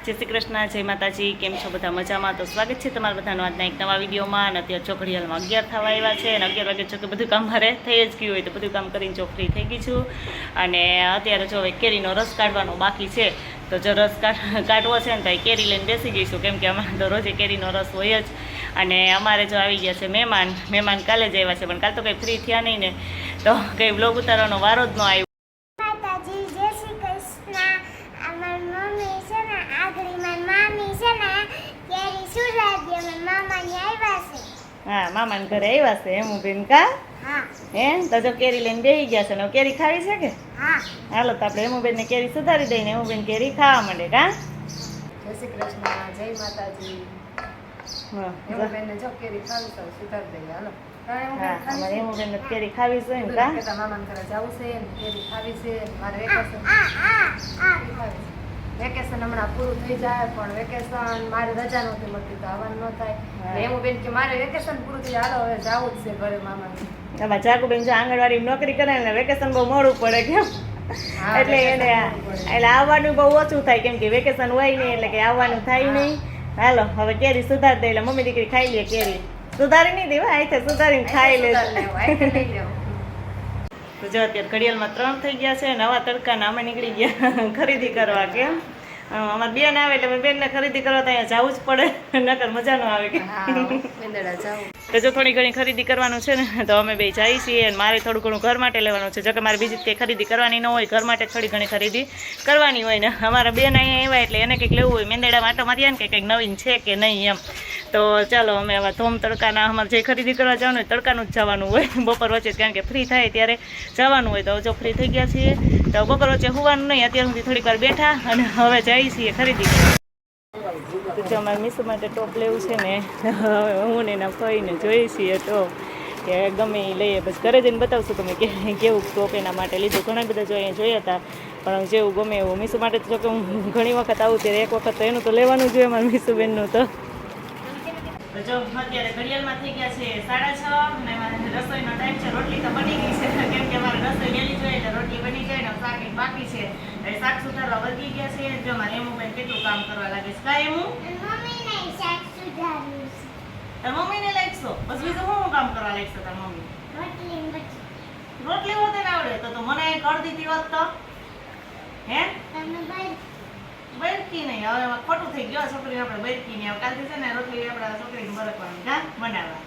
જય શ્રી કૃષ્ણ, જય માતાજી. કેમ છો બધા? મજામાં? તો સ્વાગત છે તમારા બધાનું આજના એક નવા વિડીયોમાં. અને અત્યારે ચોકડીયાલમાં 11 થવા આવ્યા છે અને 11 વાગે ચોકે બધું કામ મારે થઈ જ ગયું હોય તો બધું કામ કરીને ચોકડી થઈ ગઈ છું. અને અત્યારે જો હવે કેરીનો રસ કાઢવાનો બાકી છે, તો જો રસ કાઢવો છે ને તો કેરી લઈને બેસી ગઈશું, કેમ કે અમારે તો રોજે કેરીનો રસ હોય જ. અને અમારે જો આવી ગયા છે મહેમાન કાલે જ આવ્યા છે, પણ કાલ તો કંઈ ફ્રી થયા નહીં ને, તો કંઈ બ્લોગ ઉતારવાનો વારો જ ન આવ્યો. હા, મામાને ઘરે આવ્યા છે એમ બેન કા? હે તો જો કેરી લઈને બેસી ગયા છે ને કેરી ખાવી છે કે? હાલો તો આપણે એમુબેન ને કેરી સુધારી દઈને એમુબેન કેરી ખાવા માંડે કા? જય શ્રી કૃષ્ણ, જય માતાજી. એમુબેન ને જો કેરી ખાવી છે સુધારી દઈએ. હાલો હા, અમારે એમુબેન ને કેરી ખાવી છે ને કા? મામાને ઘરે જવું છે ને કેરી ખાવી છે. મારે વેકેશન હમણાં પૂરું થઈ જાય, પણ વેકેશન મારે રજા નહોતી મળતી તો આવવાનું ન થાય. એમુબેન કે મારે વેકેશન પૂરું થઈ જાય, હાલો હવે જવું જ છે ઘરે મામાને. આમાં જાગુબેન જો આંગણવાડી નોકરી કરે ને વેકેશન બહુ મોડું પડે કેમ, એટલે એને એટલે આવવાનું બહુ ઓછું થાય, કેમ કે વેકેશન હોય નહીં એટલે કે આવવાનું થાય નહીં. હાલો હવે કેરી સુધારી દે એટલે મમ્મી દીકરી ખાઈ લે કેરી. સુધારી નહીં દેવા આથી સુધારીને ખાઈ લે. તો જો અત્યારે ઘડિયાળમાં 3 થઈ ગયા છે, નવા તડકાના અમે નીકળી ગયા ખરીદી કરવા. કેમ અમારે બેન આવે એટલે બેનને ખરીદી કરવા તો અહીંયા જવું જ પડે, નકર મજા ન આવે કે. તો જો થોડી ઘણી ખરીદી કરવાનું છે ને તો અમે બે જઈએ છીએ. અને મારે થોડું ઘણું ઘર માટે લેવાનું છે, જો કે મારે બીજી કંઈ ખરીદી કરવાની ન હોય, ઘર માટે થોડી ઘણી ખરીદી કરવાની હોય ને. અમારા બેન અહીંયા આવ્યા એટલે એને કંઈક લેવું હોય, મેંદેડામાં આટો મારીએ ને કે કંઈક નવીન છે કે નહીં એમ. તો ચાલો અમે હવે ધોમ તડકાના અમારે જે ખરીદી કરવા જવાનું હોય તડકાનું જ જવાનું હોય બપોર વચ્ચે, કારણ કે ફ્રી થાય ત્યારે જવાનું હોય. તો જો ફ્રી થઈ ગયા છીએ તો બપોર વચ્ચે હોવાનું નહીં, અત્યાર સુધી થોડીક વાર બેઠા અને હવે જઈએ છીએ ખરીદી. તો જો અમારે મીસુ માટે ટોપ લેવું છે ને, હવે હું ને એના ફઈને જોઈએ છીએ ટોપ કે ગમે એ લઈએ. પછી ઘરે જઈને બતાવશું તમે કે કેવું ટોપ એના માટે લીધું. ઘણા બધા જો અહીંયા જોયા હતા, પણ જેવું ગમે એવું મીસુ માટે તો જો કે હું ઘણી વખત આવું ત્યારે એક વખત તો એનું તો લેવાનું જોઈએ અમારે મીસુબેનનું. તો જો અત્યારે ઘડિયાળમાં થઈ ગયા છે 6:30 અને રસોઈનો ટાઈમ છે. રોટલી તો બની ગઈ છે, કેમ કે અમારે રસોઈ વહેલી જોઈએ એટલે રોટલી બની જાય ને શાક બાકી છે. શાક સુધારવા વળગી ગયા છે. જો મારે એમુબેન કેટલું કામ કરવા લાગે છે. કા એમુ તાર મમ્મીને લાગશો બસ, બીજું શું કામ કરવા લાગશો તાર મમ્મી? રોટલી હોતે ને આવડે તો મને કરી દીધી હોત તો હે બરકી નહીં. હવે ખોટું થઈ ગયો, છોકરીને આપણે બરકી નહીં. હવે કાલથી છે ને રોટલી આપણા છોકરીને બરકવાની કા બનાવવા.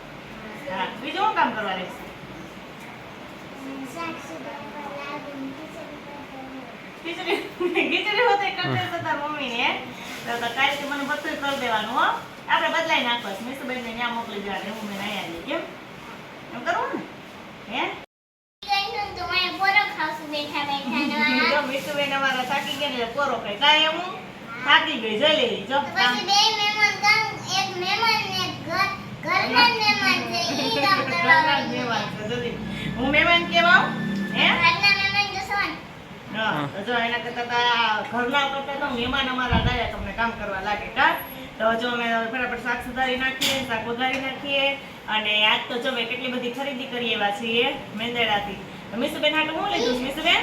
હા, બીજું શું કામ કરવા રહેશે? ખીચડી હોતે કરી દેશે તાર મમ્મીને તો કાલથી મને બધું કરી દેવાનું હો. આપણે બદલાઈ નાખવા છે, મીસુબેનને ત્યાં મોકલી દેવાનું. હું મેં અહીંયા લઈ કેમ એમ કરવું ને હે? મીસુબેન અમારા થાકી ગયા ને પોરો ખાય. કાંઈ એમ થાકી ગઈ જઈ લેવી જો. હું મહેમાન કેવા હે? જો એના કરતા ઘરના કરતા તો મહેમાન અમારા દયા તમને કામ કરવા લાગે કા. તો જો અમે ફટાફટ શાક સુધારી નાખીએ, શાક વઘારી નાખીએ. અને આજ તો જો મેં કેટલી બધી ખરીદી કરી એવા છીએ મેંદેડાથી. મીસુબેન હાટું હું લીધું? મીસુબેન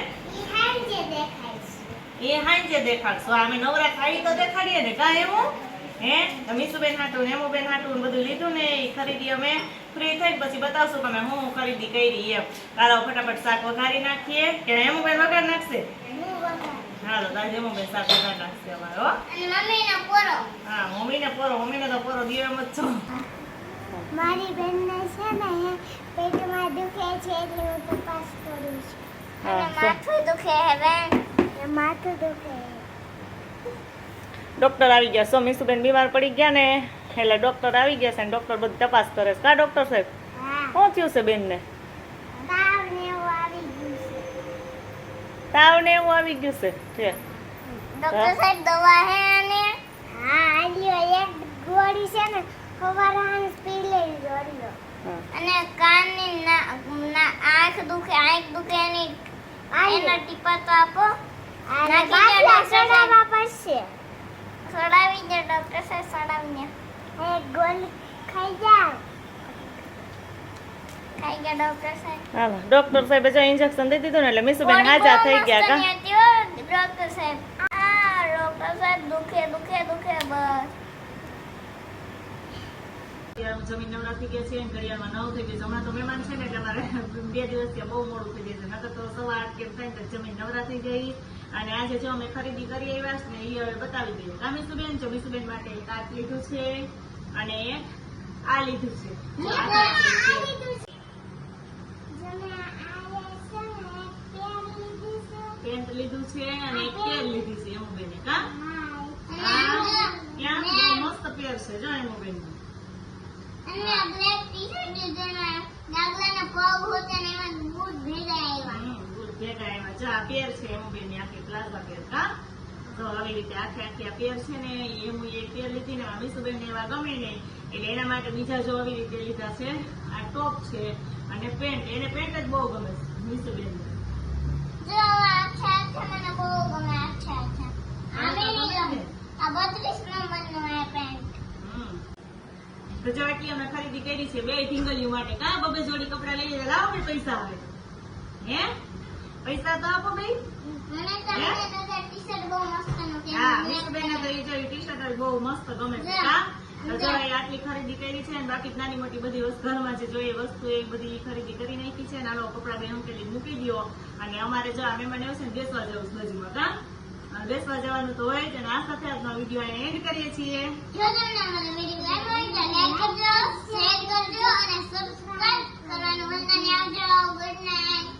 એ હાંજે દેખાડશો. અમે નવરા ખાઈ તો દેખાડીએ ને કા એવું હે? મીસુબેન હાટું ને એમુબેન હાટું બધું લીધું ને એ ખરીદી અમે ફ્રી થઈ પછી બતાવશું કે અમે હું ખરીદી કરી એમ. ચાલો ફટાફટ શાક વઘારી નાખીએ. કે એમુબેન વઘાર નાખશે? હાલો તાજ એમુબેન શાક વઘાર નાખશે અમારો. હા, મમ્મીને પોરો. મમ્મીને તો પોરો દીવ એમ જ છો. મારી બેનને છે ને પેટમાં દુખે છે એટલે હું તપાસ કરું છું. અને માથું દુખે હે બેન, માથું દુખે. ડોક્ટર આવી ગયા. સો મીસુબેન બીમાર પડી ગયા ને એટલે ડોક્ટર આવી ગયા છે ને ડોક્ટર બધી તપાસ કરે છે. કા ડોક્ટર સાહેબ શું થયું છે બેનને? તાવ ને એવું આવી ગયું છે. તાવ ને એવું આવી ગયું છે. ડોક્ટર સાહેબ દવા હે અને હા આલ્યો એક ગોળી છે ને ખબર પી લેવી ગોળીઓ. અને કાનની આંખ દુખે એની એના ટીપા તો આપો. સડાવવા પડશે. સડાવી દે ડોક્ટર સાહેબ, સડાવીને એક ગોળી ખાઈ જાવ. ખાઈ ગયા ડોક્ટર સાહેબ. હાલો ડોક્ટર સાહેબે જો ઇન્જેક્શન દઈ દીધું ને એટલે મીસુબેન હાજા થઈ ગયા કા. ડોક્ટર સાહેબ ડોક્ટર સાહેબ દુખે દુખે જમીન નવરાત્રી ગયા છે અને ઘડિયાળમાં 9 થઈ ગયું છે. હમણાં તો મહેમાન છે ને એટલે અમારે 2 દિવસથી બહુ મોડું થઈ જાય છે. નકર તો 8:15 કેમ થાય ને તો જમીન નવરાત્રી ગઈ. અને આજે જો અમે ખરીદી કરી આવ્યા છે ને એ હવે બતાવી દઈએ. મીસુબેન જો મીસુબેન માટે એક આ લીધું છે અને એક આ લીધું છે. પેન્ટ લીધું છે અને એક પેર લીધી છે એમ બેને કા ત્યાં બહુ મસ્ત પેર છે જો એમ બેન અને આ બ્લેક ટી-શર્ટ જેના ડાગલાના પગ હોતા ને એમાં બૂટ ભેગા આવ્યા. બૂટ ભેગા આવ્યા. જો આ પેર છે એમ બેન આખી પ્લાઝા પેર કા તો આવી રીતે આખી આ પેર છે ને એમ એ પેર લીધી ને મીસુબેન ને એવા ગમે ને એટલે એના માટે બીજા જો આવી રીતે લીધા છે. આ ટોપ છે અને પેન્ટ એને પેન્ટ જ બહુ ગમે છે મીસુબેન ને. જો આછા મને બહુ ગમે આછા. આ મેં ગમે. આ 32 નંબરનો આ પેન્ટ. તો જો આટલી અમે ખરીદી કરી છે 2 ઢીંગલીઓ માટે કા બબે જોડી કપડા લઈ લીધા. લાવો ને પૈસા આવે હે પૈસા તો આપો ભાઈ. મને તો ટી-શર્ટ બહુ મસ્ત નું હા મીસુબેન ને તો એ જો ટી-શર્ટ બહુ મસ્ત ગમે છે કા. તો જો એ આટલી ખરીદી કરી છે અને બાકી નાની મોટી બધી વસ્તુ ઘરમાં જે જોઈએ વસ્તુ એ બધી ખરીદી કરી નાખી છે. અને આલો કપડા બેન ઉકેલી મૂકી દો. અને અમારે જો આ મહેમાન આવ્યું છે ને બેસવા જવું છે બાજુમાં કા બેસવા જવાનું તો હોય જ. અને આ સાથે આજનો વિડીયો એને એન્ડ કરીએ છીએ. જો તમને અમારો વિડીયો ગમ્યો હોય તો લાઈક કરજો, શેર કરજો અને સબસ્ક્રાઇબ કરવાનું ભૂલતા નહીં. આવજો. Good night.